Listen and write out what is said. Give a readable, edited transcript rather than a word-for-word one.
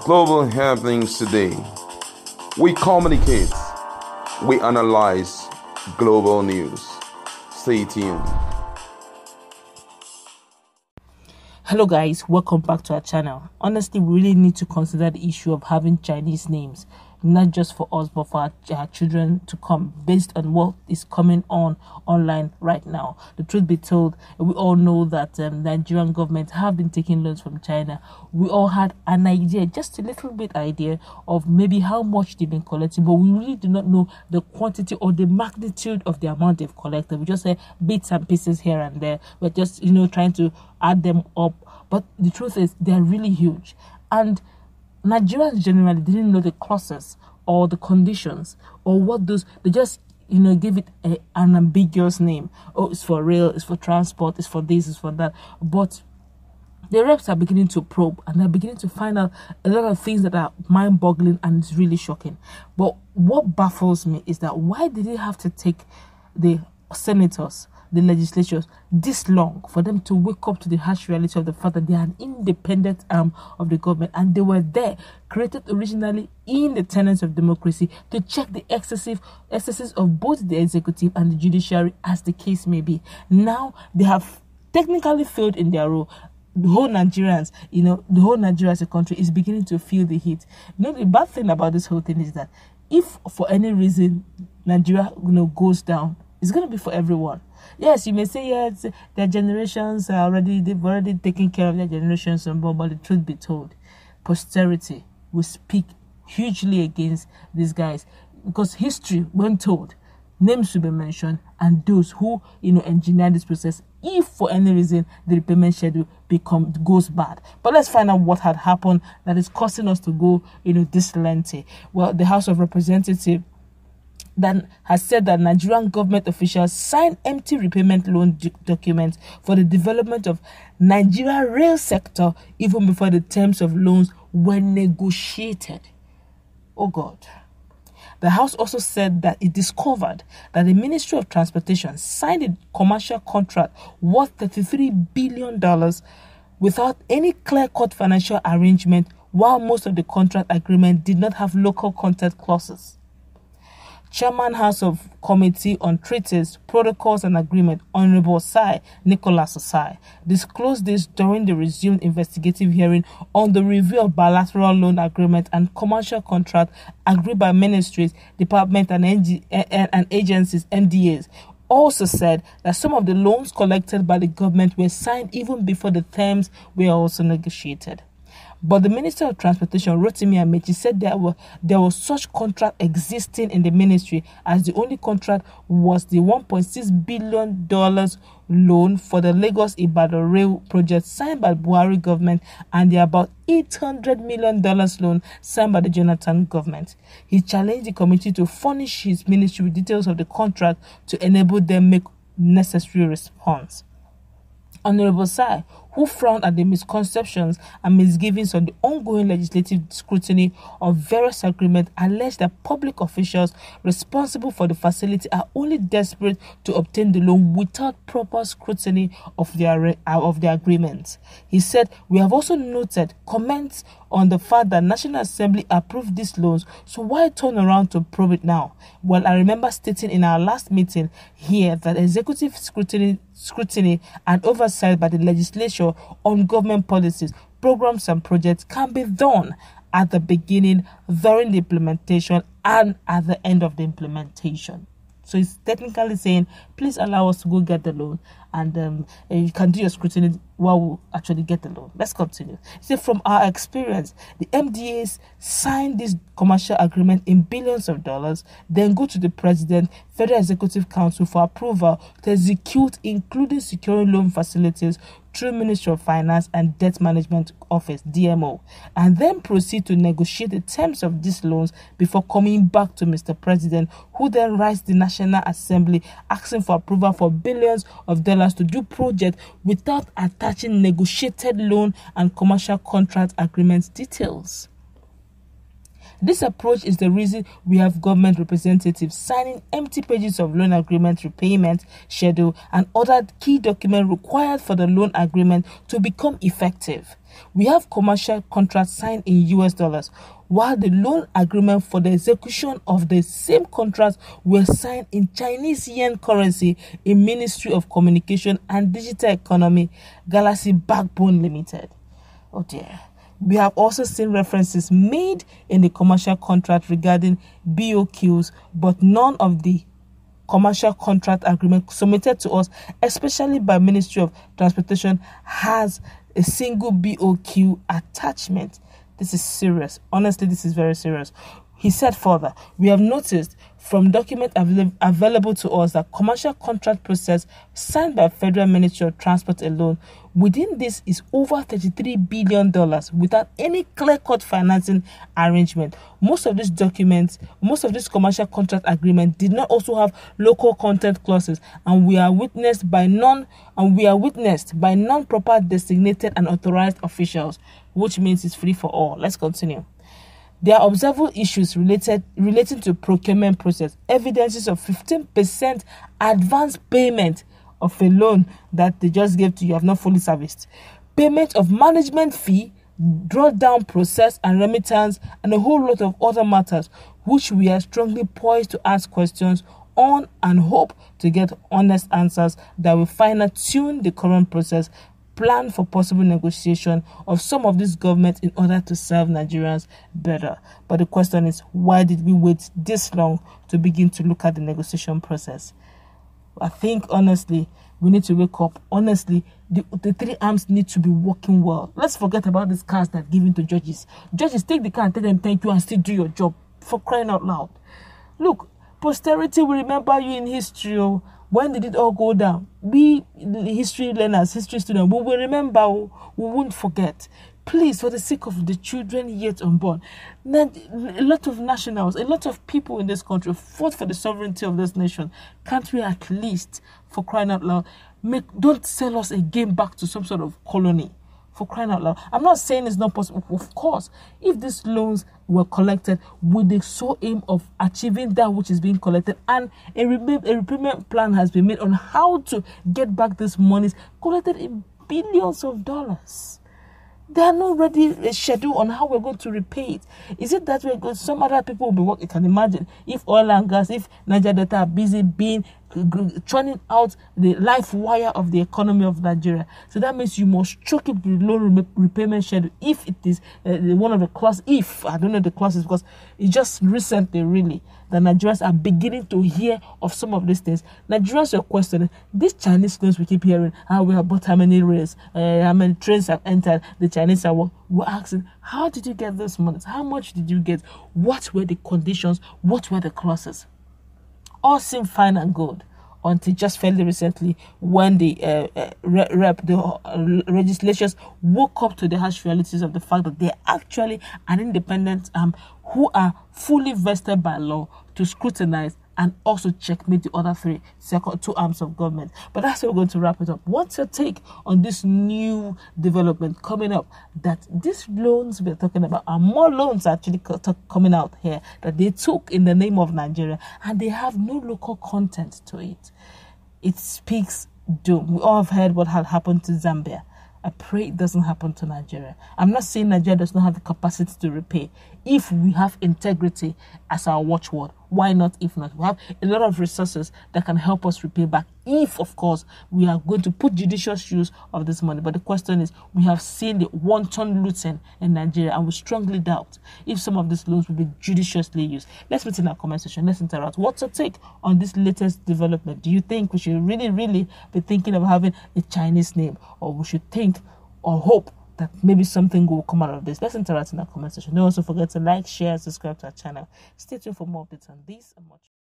Global happenings today. We communicate, we analyze global news. Stay tuned. Hello guys, welcome back to our channel. Honestly, we really need to consider the issue of having Chinese names, not just for us but for our children to come, based on what is coming on online right now. The truth be told, we all know that Nigerian government have been taking loans from China. We all had an idea, just a little bit idea of maybe how much they've been collecting, but we really do not know the quantity or the magnitude of the amount they've collected. We just say bits and pieces here and there. We're just trying to add them up, but the truth is they're really huge. And Nigerians generally didn't know the clauses or the conditions or what those, they just give it an ambiguous name. Oh, it's for rail, it's for transport, it's for this, it's for that. But the reps are beginning to probe and they're beginning to find out a lot of things that are mind-boggling, and it's really shocking. But what baffles me is that why did it have to take the senators, the legislatures, this long for them to wake up to the harsh reality of the fact that they are an independent arm of the government, and they were there, created originally in the tenets of democracy, to check the excesses of both the executive and the judiciary, as the case may be. Now they have technically failed in their role. The whole Nigerians, the whole Nigeria as a country is beginning to feel the heat. The bad thing about this whole thing is that if for any reason Nigeria goes down, it's going to be for everyone. Yes, you may say, yes, their generations are they've already taken care of their generations, but the truth be told, posterity will speak hugely against these guys, because history, when told, names will be mentioned, and those who engineer this process, if for any reason the repayment schedule goes bad. But let's find out what had happened that is causing us to go this lengthy. Well, the House of Representatives then has said that Nigerian government officials signed empty repayment loan documents for the development of Nigeria rail sector even before the terms of loans were negotiated. Oh God. The House also said that it discovered that the Ministry of Transportation signed a commercial contract worth $33 billion without any clear-cut financial arrangement, while most of the contract agreement did not have local content clauses. Chairman House of Committee on Treaties, Protocols and Agreement, Honorable Sai Nicholas Osai, disclosed this during the resumed investigative hearing on the review of bilateral loan agreement and commercial contract agreed by ministries, departments and agencies, NDAs. Also said that some of the loans collected by the government were signed even before the terms were also negotiated. But the Minister of Transportation, Rotimi Amechi, said there was such contract existing in the ministry, as the only contract was the $1.6 billion loan for the Lagos-Ibadan rail project signed by the Buhari government, and the about $800 million loan signed by the Jonathan government. He challenged the committee to furnish his ministry with details of the contract to enable them make necessary response. Honorable Sai, who frowned at the misconceptions and misgivings on the ongoing legislative scrutiny of various agreements, alleged that public officials responsible for the facility are only desperate to obtain the loan without proper scrutiny of the agreements. He said, "We have also noted comments on the fact that National Assembly approved these loans, so why turn around to probe it now? Well, I remember stating in our last meeting here that executive scrutiny and oversight by the legislature on government policies, programs and projects can be done at the beginning, during the implementation, and at the end of the implementation." So it's technically saying, please allow us to go get the loan, and you can do your scrutiny while we actually get the loan. Let's continue. He said, from our experience, the MDAs sign this commercial agreement in billions of dollars, then go to the President, Federal Executive Council for approval to execute, including securing loan facilities through Ministry of Finance and Debt Management Office, DMO, and then proceed to negotiate the terms of these loans before coming back to Mr. President, who then writes the National Assembly asking for approval for billions of dollars to do projects without attaching negotiated loan and commercial contract agreements details. This approach is the reason we have government representatives signing empty pages of loan agreement, repayment schedule, and other key documents required for the loan agreement to become effective. We have commercial contracts signed in US dollars, while the loan agreement for the execution of the same contracts were signed in Chinese yen currency in Ministry of Communication and Digital Economy, Galaxy Backbone Limited. Oh dear. We have also seen references made in the commercial contract regarding BOQs, but none of the commercial contract agreement submitted to us, especially by Ministry of Transportation, has a single BOQ attachment. This is serious. Honestly, this is very serious. He said further, we have noticed from documents available to us that commercial contract process signed by Federal Ministry of Transport alone, within this is over $33 billion without any clear-cut financing arrangement. Most of these documents, most of this commercial contract agreement did not also have local content clauses, and we are witnessed by non-proper designated and authorized officials, which means it's free for all. Let's continue. There are observable issues relating to procurement process, evidences of 15% advance payment of a loan that they just gave to you, have not fully serviced, payment of management fee, drawdown process and remittance, and a whole lot of other matters, which we are strongly poised to ask questions on and hope to get honest answers that will fine-tune the current process, plan for possible negotiation of some of this government in order to serve Nigerians better. But the question is, why did we wait this long to begin to look at the negotiation process? I think, honestly, we need to wake up. Honestly, the three arms need to be working well. Let's forget about these cars that are given to judges. Judges, take the car and tell them thank you and still do your job, for crying out loud. Look, posterity will remember you in history. When did it all go down? We, the history learners, history students, we will remember, we won't forget. Please, for the sake of the children yet unborn, a lot of nationals, a lot of people in this country fought for the sovereignty of this nation. Can't we at least, for crying out loud, don't sell us again back to some sort of colony? For crying out loud. I'm not saying it's not possible. Of course, if these loans were collected with the sole aim of achieving that which is being collected, and a repayment plan has been made on how to get back these monies collected in billions of dollars. There are no ready schedule on how we're going to repay it. Is it that way? Some other people will be working. You can imagine if oil and gas, if Niger Delta are busy being churning out the life wire of the economy of Nigeria. So that means you must choke it with loan repayment schedule. If it is one of the clauses, if I don't know the clauses, because it's just recently really the Nigerians are beginning to hear of some of these things. Nigerians are questioning these Chinese loans we keep hearing. How we have bought how many rails, how many trains have entered. The Chinese are we're asking, how did you get those monies? How much did you get? What were the conditions? What were the clauses? All seemed fine and good until just fairly recently when the legislatures woke up to the harsh realities of the fact that they're actually an independent who are fully vested by law to scrutinize and also checkmate the other two arms of government. But that's how we're going to wrap it up. What's your take on this new development coming up, that these loans we're talking about are more loans actually coming out here that they took in the name of Nigeria, and they have no local content to it? It speaks doom. We all have heard what had happened to Zambia. I pray it doesn't happen to Nigeria. I'm not saying Nigeria does not have the capacity to repay. If we have integrity as our watchword, why not? If not, we have a lot of resources that can help us repay back, if of course we are going to put judicious use of this money. But the question is, we have seen the wanton looting in Nigeria, and we strongly doubt if some of these loans will be judiciously used. Let's put in our comment section. Let's interact. What's your take on this latest development? Do you think we should really be thinking of having a Chinese name, or we should think or hope that maybe something will come out of this? Let's interact in our comment section. Don't also forget to like, share, subscribe to our channel. Stay tuned for more updates on this and much.